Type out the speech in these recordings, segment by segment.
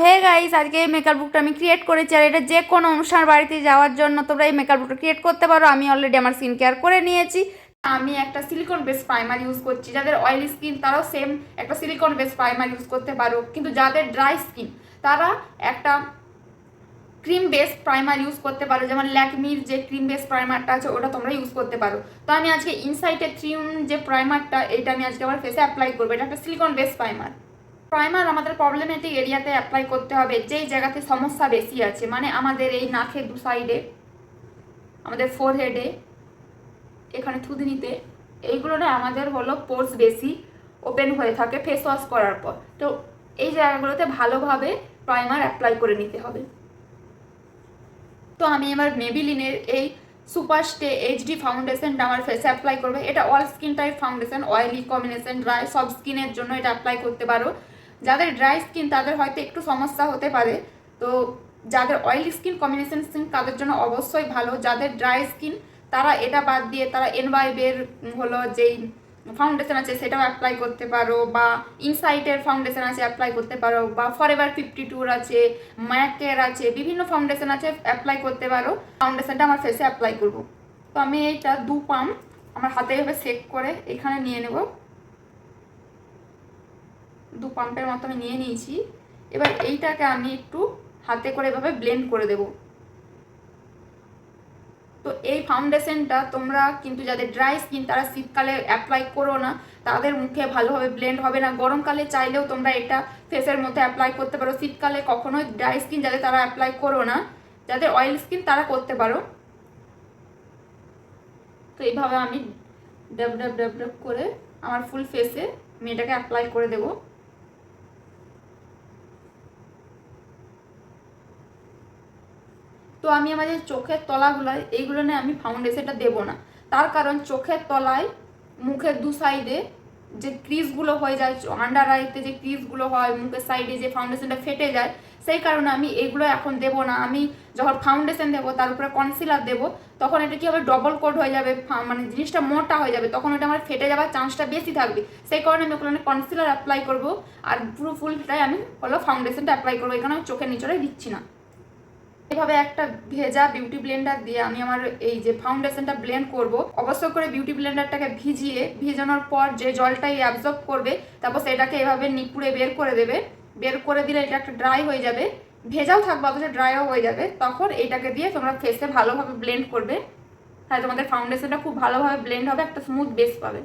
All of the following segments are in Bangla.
হে গাইস, আজকে এই মেকআপ বুকটা আমি ক্রিয়েট করেছি। আর এটা যে কোনো অনুষ্ঠান বাড়িতে যাওয়ার জন্য তোমরা এই মেকআপ বুকটা ক্রিয়েট করতে পারো। আমি অলরেডি আমার স্কিন কেয়ার করে নিয়েছি। আমি একটা সিলিকন বেস প্রাইমার ইউজ করছি। যাদের অয়েলি স্কিন তারাও সেম একটা সিলিকন বেস প্রাইমার ইউজ করতে পারো, কিন্তু যাদের ড্রাই স্কিন তারা একটা ক্রিম বেস প্রাইমার ইউজ করতে পারো। যেমন ল্যাকমির যে ক্রিম বেস প্রাইমারটা আছে ওটা তোমরা ইউজ করতে পারো। তো আমি আজকে ইনসাইটের 3 যে প্রাইমারটা, এটা আমি আজকে আমার ফেসে অ্যাপ্লাই করবো। এটা একটা সিলিকন বেস প্রাইমার আমাদের প্রবলেমেটিক এরিয়াতে অ্যাপ্লাই করতে হবে, যেই জায়গাতে সমস্যা বেশি আছে। মানে আমাদের এই নাকের দু সাইডে, আমাদের ফোরহেডে, এখানে থুতনিতে, এইগুলোতে আমাদের হলো পোর্স বেশি ওপেন হয়ে থাকে ফেস ওয়াশ করার পর। তো এই জায়গাগুলোতে ভালোভাবে প্রাইমার অ্যাপ্লাই করে নিতে হবে। তো আমি আমার মেবিলিনের এই সুপার স্টে এইচডি ফাউন্ডেশনটা আমার ফেসে অ্যাপ্লাই করবে। এটা all skin type foundation, oily combination, dry, সব স্কিনের জন্য এটা অ্যাপ্লাই করতে পারো। যাদের ড্রাই স্কিন তাদের হয়তো একটু সমস্যা হতে পারে। তো যাদের অয়েলি স্কিন কম্বিনেশন স্কিন তাদের জন্য অবশ্যই ভালো। যাদের ড্রাই স্কিন তারা এটা বাদ দিয়ে তারা এনভাইবের হলো যেই ফাউন্ডেশন আছে সেটাও অ্যাপ্লাই করতে পারো, বা ইনসাইটের ফাউন্ডেশন আছে অ্যাপ্লাই করতে পারো, বা ফরএভার 52 আছে, ম্যাকের আছে, বিভিন্ন ফাউন্ডেশন আছে অ্যাপ্লাই করতে পারো। ফাউন্ডেশনটা আমার ফেসে অ্যাপ্লাই করব। তো আমি এইটা 2 পাম্প আমার হাতে এভাবে সেক করে এখানে নিয়ে নেব। 2 পাম্পের মতো আমি নিয়ে নিয়েছি। এবার এইটাকে আমি একটু হাতে করে এভাবে ব্লেন্ড করে দেব। তো এই ফাউন্ডেশনটা তোমরা কিন্তু যাদের ড্রাই স্কিন তারা শীতকালে অ্যাপ্লাই করো না, তাদের মুখে ভালোভাবে ব্লেন্ড হবে না। গরমকালে চাইলেও তোমরা এটা ফেসের মধ্যে অ্যাপ্লাই করতে পারো। শীতকালে কখনোই ড্রাই স্কিন যাদের তারা অ্যাপ্লাই করো না, যাদের অয়েল স্কিন তারা করতে পারো। তো এইভাবে আমি ডাব ডাব ডাব ডাব করে আমার ফুল ফেসে আমি এটাকে অ্যাপ্লাই করে দেবো। তো আমি আমাদের চোখের তলাগুলোয় এইগুলো নিয়ে আমি ফাউন্ডেশনটা দেবো না। তার কারণ চোখের তলায়, মুখের দু সাইডে যে ক্রিজগুলো হয়ে যায়, আন্ডার আইতে যে ক্রিজগুলো হয়, মুখের সাইডে যে ফাউন্ডেশনটা ফেটে যায়, সেই কারণে আমি এগুলো এখন দেবো না। আমি যখন ফাউন্ডেশন দেবো তার উপরে কনসিলার দেবো, তখন এটা কি হবে, ডবল কোট হয়ে যাবে, মানে জিনিসটা মোটা হয়ে যাবে, তখন এটা আমার ফেটে যাওয়ার চান্সটা বেশি থাকবে। সেই কারণে আমি ওখানে কনসিলার অ্যাপ্লাই করবো, আর পুরো ফুলটাই আমি হলো ফাউন্ডেশনটা অ্যাপ্লাই করবো। এখানে আমি চোখের নিচরে দিচ্ছি না। এভাবে একটা ভেজা বিউটি ব্লেন্ডার দিয়ে আমি আমার এই যে ফাউন্ডেশনটা ব্লেন্ড করব। অবশ্যই করে বিউটি ব্লেন্ডারটাকে ভিজানোর পর যে জলটাই অ্যাবজর্ব করবে, তারপর সেটাকে এভাবে নিপুড়ে বের করে দেবে। বের করে দিলে এটা একটা ড্রাই হয়ে যাবে, ভেজাও থাকবে অথচ ড্রাইও হয়ে যাবে। তখন এইটাকে দিয়ে তোমরা ফেসে ভালোভাবে ব্লেন্ড করবে, তাহলে তোমাদের ফাউন্ডেশনটা খুব ভালোভাবে ব্লেন্ড হবে, একটা স্মুথ বেস পাবে।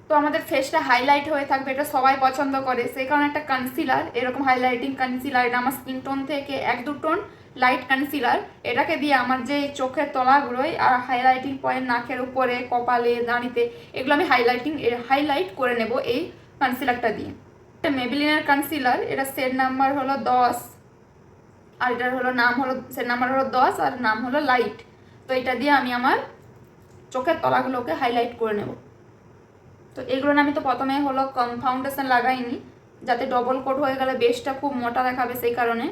তো আমাদের ফেসটা হাইলাইট হয়ে থাকবে, এটা সবাই পছন্দ করে। সেই কারণে একটা কনসিলার, এরকম হাইলাইটিং কনসিলার, এটা আমার স্কিন টোন থেকে 1-2 টোন লাইট কনসিলার, এটাকে দিয়ে আমার যে চোখের তলাগুলোই আর হাইলাইটিং পয়েন্ট, নাকের উপরে, কপালে, দাঁড়িতে, এগুলো আমি হাইলাইট করে নেব এই কনসিলারটা দিয়ে। এটা মেবিলিনের কনসিলার, এটা সেট নাম্বার হলো 10, আর এটার হলো সেট নাম্বার হলো 10, আর নাম হলো লাইট। তো এটা দিয়ে আমি আমার চোখের তলাগুলোকে হাইলাইট করে নেব। তো এগুলো আমি তো প্রথমে হলো ফাউন্ডেশন লাগাইনি, যাতে ডবল কোট হয়ে গেলে বেসটা খুব মোটা দেখাবে, সেই কারণে।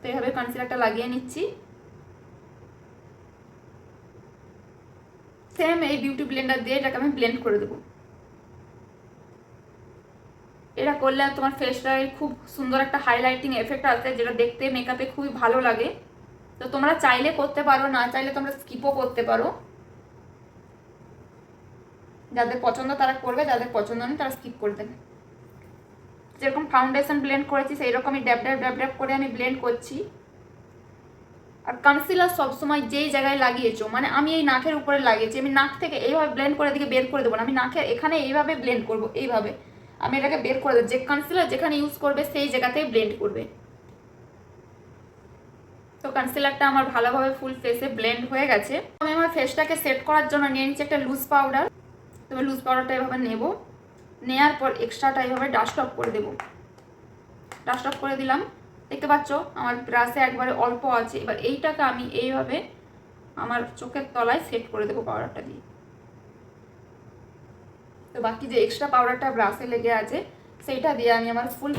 তো এইভাবে কনসিলারটা লাগিয়ে নিচ্ছি। সেম এই বিউটি ব্লেন্ডার দিয়ে এটাকে আমি ব্লেন্ড করে দেবো। এটা করলে তোমার ফেসটায় খুব সুন্দর একটা হাইলাইটিং এফেক্ট আসে, যেটা দেখতে মেকআপে খুবই ভালো লাগে। তো তোমরা চাইলে করতে পারো, না চাইলে তোমরা স্কিপও করতে পারো। যাদের পছন্দ তারা করবে, যাদের পছন্দ নেই তারা স্কিপ করে দেবে। যেরকম ফাউন্ডেশন ব্লেন্ড করেছি সেই রকমই ড্যাব ড্যাব ড্যাব ড্যাব করে আমি ব্লেন্ড করছি। আর কনসিলার সবসময় যেই জায়গায় লাগিয়েছো, মানে আমি এই নাকের উপরে লাগিয়েছি, আমি নাক থেকে এইভাবে ব্লেন্ড করে দিকে বের করে দেবো না, আমি নাকের এখানে এইভাবে ব্লেন্ড করবো। এইভাবে আমি এটাকে বের করে দেবো। যে কনসিলার যেখানে ইউজ করবে সেই জায়গাতেই ব্লেন্ড করবে। তো কনসিলারটা আমার ভালোভাবে ফুল ফেসে ব্লেন্ড হয়ে গেছে। আমি আমার ফেসটাকে সেট করার জন্য নিয়ে নিচ্ছি একটা লুজ পাউডার। তবে লুজ পাউডারটা এভাবে নেবো, নেওয়ার পর এক্সট্রাটা এইভাবে ডাস্ট অফ করে দেবো। ডাস্ট অফ করে দিলাম। দেখতে পাচ্ছ আমার ব্রাশে একবারে অল্প আছে। এবার এইটাকে আমি এইভাবে আমার চোখের তলায় সেট করে দেবো পাউডারটা দিয়ে। তো বাকি যে এক্সট্রা পাউডারটা ব্রাশে লেগে আছে সেইটা দিয়ে আমি আমার ফুল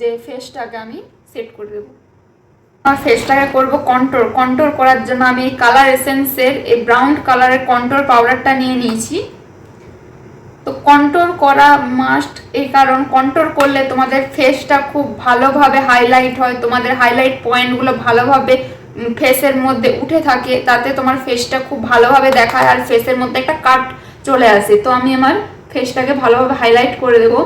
যে ফেসটাকে আমি সেট করে দেবো। আমার ফেসটাকে করবো কন্ট্রোল করার জন্য আমি এই কালার এসেন্সের এই ব্রাউন কালারের কন্ট্রোল পাউডারটা নিয়ে নিয়েছি। তো কন্ট্রোল করা মাস্ট, এই কারণ কন্ট্রোল করলে তোমাদের ফেসটা খুব ভালোভাবে হাইলাইট হয়, তোমাদের হাইলাইট পয়েন্টগুলো ভালোভাবে ফেসের মধ্যে উঠে থাকে, তাতে তোমার ফেসটা খুব ভালোভাবে দেখায় আর ফেসের মধ্যে একটা কাট চলে আসে। তো আমি আমার ফেসটাকে ভালোভাবে হাইলাইট করে দেবো,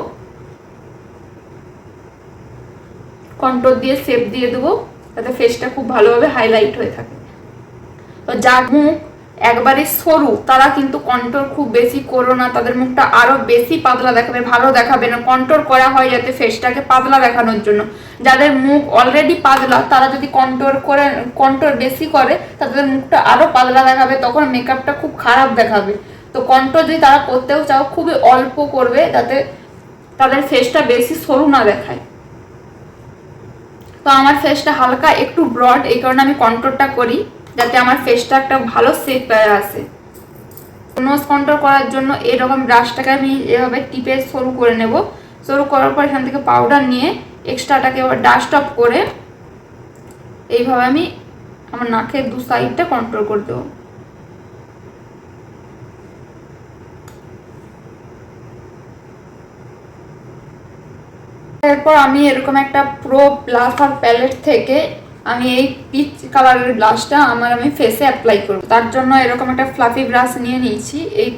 কন্ট্রোল দিয়ে শেপ দিয়ে দেবো যাতে ফেসটা খুব ভালোভাবে হাইলাইট হয়ে থাকে। তো যার মুখ একবারে সরু তারা কিন্তু কন্ট্রোল খুব বেশি করো না, তাদের মুখটা আরো বেশি পাতলা দেখাবে, ভালো দেখাবে না। কন্ট্রোল করা হয় যাতে ফেসটাকে পাতলা দেখানোর জন্য। যাদের মুখ অলরেডি পাতলা তারা যদি কন্ট্রোল বেশি করে তাদের মুখটা আরো পাতলা দেখাবে, তখন মেকআপটা খুব খারাপ দেখাবে। তো কন্ট্রোল যদি তারা করতেও চাও খুবই অল্প করবে যাতে তাদের ফেসটা বেশি সরু না দেখায়। তো আমার ফেসটা হালকা একটু ব্রড, এই কারণে আমি কন্ট্রোলটা করি যাতে আমার ফেসটা একটা ভালো শেপ আসে। নোজ কন্ট্রোল করার জন্য এরকম ব্রাশটাকে আমি এভাবে টিপে সরু করে নেব। সরু করার পর এখান থেকে পাউডার নিয়ে এক্সট্রাটাকে এবার ডাস্ট অফ করে এইভাবে আমি আমার নাকের দু সাইডটা কন্ট্রোল করে দেবো। এরপর আমি এরকম একটা প্রো ব্লাশার প্যালেট থেকে আমি এই পিচ কালারের ব্লাশটা আমি ফেসে অ্যাপ্লাই করব। তার জন্য এরকম একটা ফ্লাফি ব্রাশ নিয়ে নিয়েছি, এই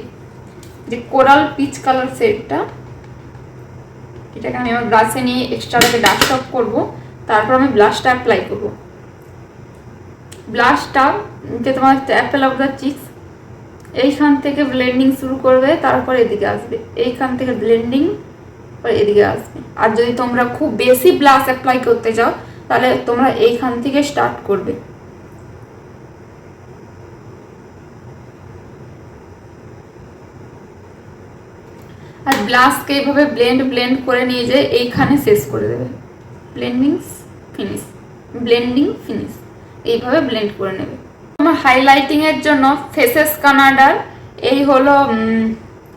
যে কোরাল পিচ কালার শেডটা, এটাকে আমি আমার ব্রাশে নিয়ে এক্সট্রাটাকে ডাস্ট অফ করবো। তারপর আমি ব্লাশটা অ্যাপ্লাই করব। ব্লাশটা যে তোমার অ্যাপেল অফ দ্য চিক্স এইখান থেকে ব্লেন্ডিং শুরু করবে, তারপর এদিকে আসবে, এইখান থেকে ব্লেন্ডিং এদিকে আসবে। আর যদি তোমরা খুব বেশি ব্লাশ অ্যাপ্লাই করতে চাও তাহলে তোমরা এইখান থেকে স্টার্ট করবে। আর ব্লাশকে এইভাবে ব্লেন্ড করে নিয়ে যে এইখানে শেষ করে দেবে, ব্লেন্ডিং ফিনিশ এইভাবে ব্লেন্ড করে নেবে। আমার হাইলাইটিং এর জন্য ফেসেস কানাডার এই হলো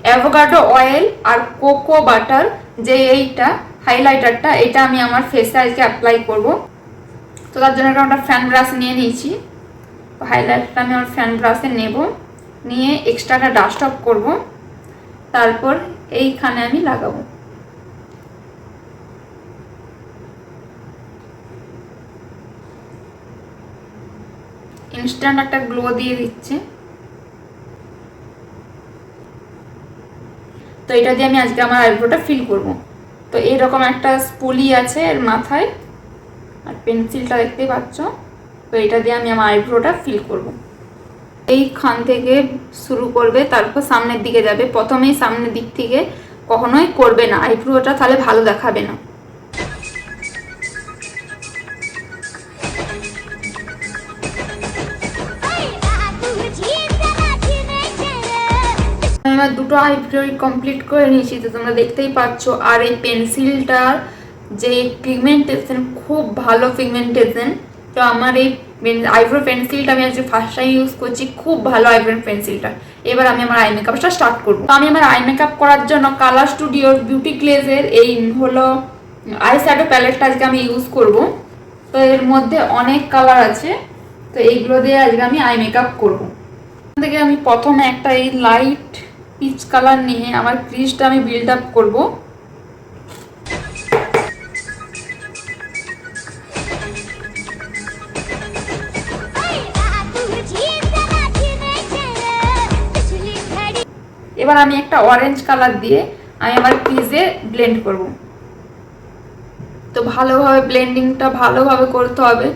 অ্যাভোকাডো অয়েল আর কোকো বাটার, যে এইটা হাইলাইটারটা, এটা আমি আমার ফেসে আজকে অ্যাপ্লাই করব। তো তার জন্য একটা ফ্যান ব্রাশ নিয়ে নিয়েছি। হাইলাইটারটা আমি আমার ফ্যান ব্রাশে নেব, নিয়ে এক্সট্রাটা ডাস্ট অফ করব, তারপর এইখানে আমি লাগাবো। ইনস্ট্যান্ট একটা গ্লো দিয়ে দিচ্ছে। তো এটা দিয়ে আমি আজকে আমার আইব্রোটা ফিল করব। তো এইরকম একটা স্পুলি আছে এর মাথায়, আর পেন্সিলটা দেখতেই পাচ্ছ। তো এটা দিয়ে আমি আমার আইব্রোটা ফিল করব। এইখান থেকে শুরু করবে, তারপর সামনের দিকে যাবে। প্রথমেই সামনের দিক থেকে কখনোই করবে না, আইব্রোটা তাহলে ভালো দেখাবে না। আমার দুটো আইব্রো কমপ্লিট করে নিয়েছি, তো তোমরা দেখতেই পাচ্ছ। আর এই পেন্সিলটার যে পিগমেন্টেশন খুব ভালো পিগমেন্টেশন। তো আমার এই আইব্রো পেন্সিলটা আমি আজকে ফার্স্ট টাইম ইউজ করছি, খুব ভালো আইব্রো পেন্সিলটা। এবার আমি আমার আই মেকআপটা স্টার্ট করবো। তো আমি আমার আই মেকআপ করার জন্য কালার স্টুডিওর বিউটি গ্লেজের এই হলো আই শ্যাডো প্যালেটটা আজকে আমি ইউজ করব। তো এর মধ্যে অনেক কালার আছে, তো এইগুলো দিয়ে আজকে আমি আই মেকআপ করবো। এখান থেকে আমি প্রথমে একটা এই লাইট পিচ কালার নিয়ে আমার ক্রিজটা আমি বিল্ড আপ করবো। এবার আমি একটা অরেঞ্জ কালার দিয়ে আমি আমার ক্রিজে ব্লেন্ড করব। তো ভালোভাবে ব্লেন্ডিংটা ভালোভাবে করতে হবে,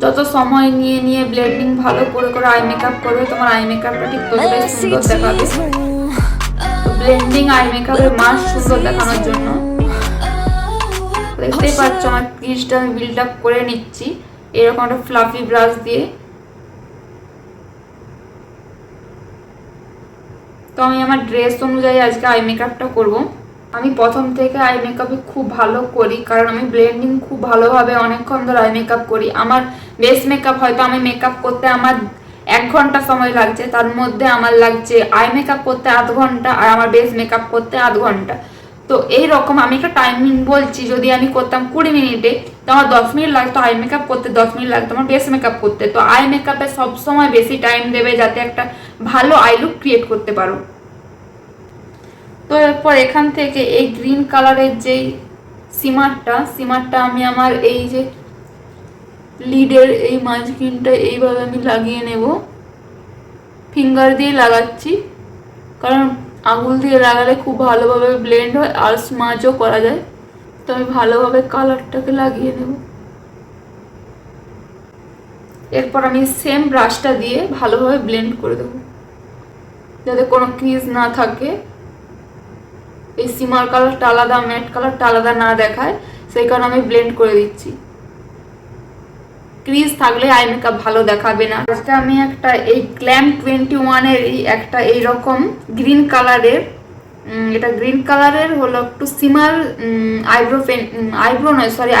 যত সময় নিয়ে নিয়ে ব্লেন্ডিং ভালো করে করে আই মেকআপ করবে, তোমার আই মেকআপটা ঠিক ততটাই সুন্দর দেখাবে। ব্লেন্ডিং আই মেকআপের মাস্ট সুন্দর দেখানোর জন্য। দেখতেই পাচ্ছ আমার ক্রিজটা আমি বিল্ড আপ করে নিচ্ছি এরকম একটা ফ্লাফি ব্রাশ দিয়ে। তো আমি আমার ড্রেস অনুযায়ী আজকে আই মেকআপটা করব। আমি প্রথম থেকে আই মেকআপে খুব ভালো করি, কারণ আমি ব্লেন্ডিং খুব ভালোভাবে অনেকক্ষণ ধরে আই মেকআপ করি। আমার বেস মেকআপ হয়তো আমি মেকআপ করতে আমার 1 ঘন্টা সময় লাগছে, তার মধ্যে আমার লাগছে আই মেকআপ করতে আধ ঘন্টা আর আমার বেস মেকআপ করতে আধ ঘন্টা। তো এইরকম আমি একটা টাইমিং বলছি, যদি আমি করতাম 20 মিনিটে তো আমার 10 মিনিট লাগতো আই মেকআপ করতে, 10 মিনিট লাগতো আমার বেস মেকআপ করতে। তো আই মেকআপে সবসময় বেশি টাইম দেবে যাতে একটা ভালো আই লুক ক্রিয়েট করতে পারো। তো এরপর এখান থেকে এই গ্রিন কালারের যেই সিমারটা আমি আমার এই যে লিডের এই মাঝখানটা এইভাবে আমি লাগিয়ে নেব। ফিঙ্গার দিয়ে লাগাচ্ছি কারণ আঙুল দিয়ে লাগালে খুব ভালোভাবে ব্লেন্ড হয় আর স্মাজও করা যায়। তো আমি ভালোভাবে কালারটাকে লাগিয়ে নেব। এরপর আমি সেম ব্রাশটা দিয়ে ভালোভাবে ব্লেন্ড করে দেব যাতে কোনো ক্রিজ না থাকে, এই সিমার কালারটা আলাদা ম্যাট কালারটা আলাদা না দেখায়, সেই কারণে আমি ব্লেন্ড করে দিচ্ছি। ক্রিজ থাকলে আই মেকআপ ভালো দেখাবে না। আজকে আমি একটা এই গ্ল্যাম 21-এর একটা এইরকম গ্রিন কালারের, এটা গ্রিন কালারের হলো একটু সিমার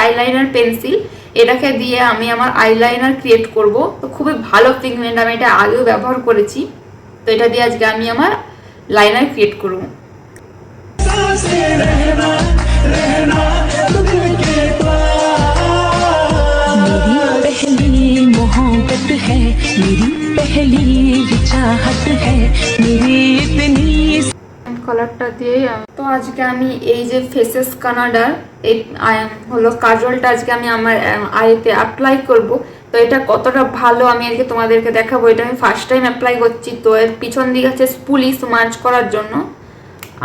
আইলাইনার পেন্সিল, এটাকে দিয়ে আমি আমার আইলাইনার ক্রিয়েট করব। তো খুবই ভালো পিগমেন্ট, আমি এটা আগেও ব্যবহার করেছি। তো এটা দিয়ে আজকে আমি আমার লাইনার ক্রিয়েট করব। मोहब्बत है मेरी पहली चाहत है मेरी इतनी কালারটা দিয়ে। তো আজকে আমি এই যে ফেসেস কানাডার এই হলো কাজলটা আজকে আমি আমার আইতে অ্যাপ্লাই করব। তো এটা কতটা ভালো আমি আজকে তোমাদেরকে দেখাবো। এটা আমি ফার্স্ট টাইম অ্যাপ্লাই করছি। তো এর পিছন দিকে আছে স্পুলি মার্চ করার জন্য,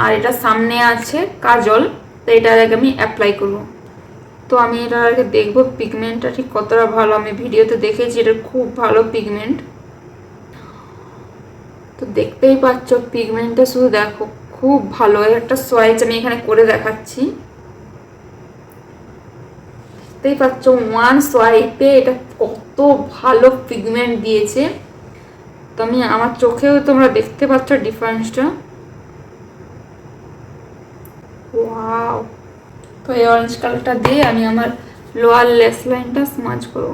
আর এটা সামনে আছে কাজল। তো এটা আগে আমি অ্যাপ্লাই করব। তো আমি এটা আগে দেখবো পিগমেন্টটা ঠিক কতটা ভালো। আমি ভিডিওতে দেখেছি এটা খুব ভালো পিগমেন্ট। তো দেখতেই পাচ্ছ পিগমেন্টটা, শুধু দেখো খুব ভালো। একটা সোয়াইচ আমি এখানে করে দেখাচ্ছি, দেখতেই পাচ্ছ ওয়ান সোয়াইপে এটা কত ভালো পিগমেন্ট দিয়েছে। তো আমি আমার চোখেও তোমরা দেখতে পাচ্ছ ডিফারেন্সটা। ওয়াও। তো এই অরেঞ্জ কালারটা দিয়ে আমি আমার লোয়ার লেস লাইনটা স্মাজ করব।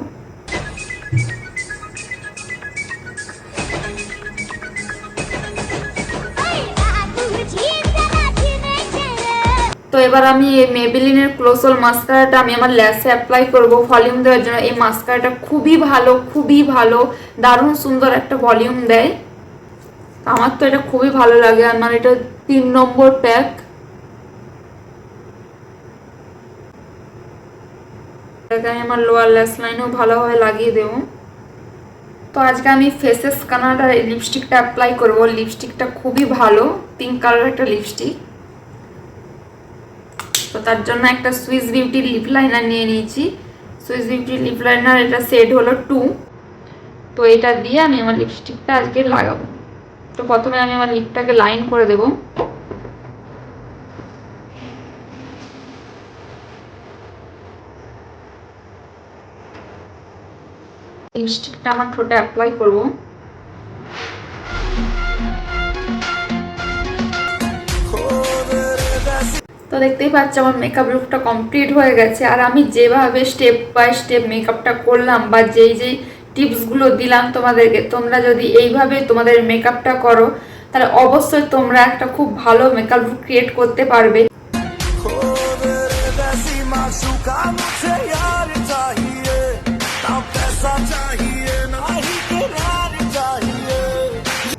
তো এবার আমি এই মেবেলিনের ক্লোজল মাস্কারাটা আমি আমার ল্যাসে অ্যাপ্লাই করব ভলিউম দেওয়ার জন্য। এই মাস্কারাটা খুবই ভালো, দারুণ সুন্দর একটা ভলিউম দেয়। আমার তো এটা খুবই ভালো লাগে। আমার এটা 3 নম্বর প্যাক। এটাকে আমি আমার লোয়ার ল্যাস লাইনেও ভালোভাবে লাগিয়ে দেবো। তো আজকে আমি ফেসেস কানাডার এই লিপস্টিকটা অ্যাপ্লাই করব। লিপস্টিকটা খুবই ভালো, পিঙ্ক কালার একটা লিপস্টিক। তো তার জন্য একটা সুইস বিউটি লিপ লাইনার নিয়ে নিয়েছি। সুইস বিউটি লিপ লাইনার এটা শেড হলো 2। তো এটা দিয়ে আমি আমার লিপস্টিকটা আজকে লাগাবো। তো প্রথমে আমি আমার লিপটাকে লাইন করে দেব। লিপস্টিকটা আমার ঠোঁটে অ্যাপ্লাই করব। তো দেখতেই পাচ্ছ আমার মেকআপ লুকটা কমপ্লিট হয়ে গেছে। আর আমি যেভাবে স্টেপ বাই স্টেপ মেকআপটা করলাম বা যেই টিপসগুলো দিলাম তোমাদেরকে, তোমরা যদি এইভাবে তোমাদের মেকআপটা করো তাহলে অবশ্যই তোমরা একটা খুব ভালো মেকআপ লুক ক্রিয়েট করতে পারবে।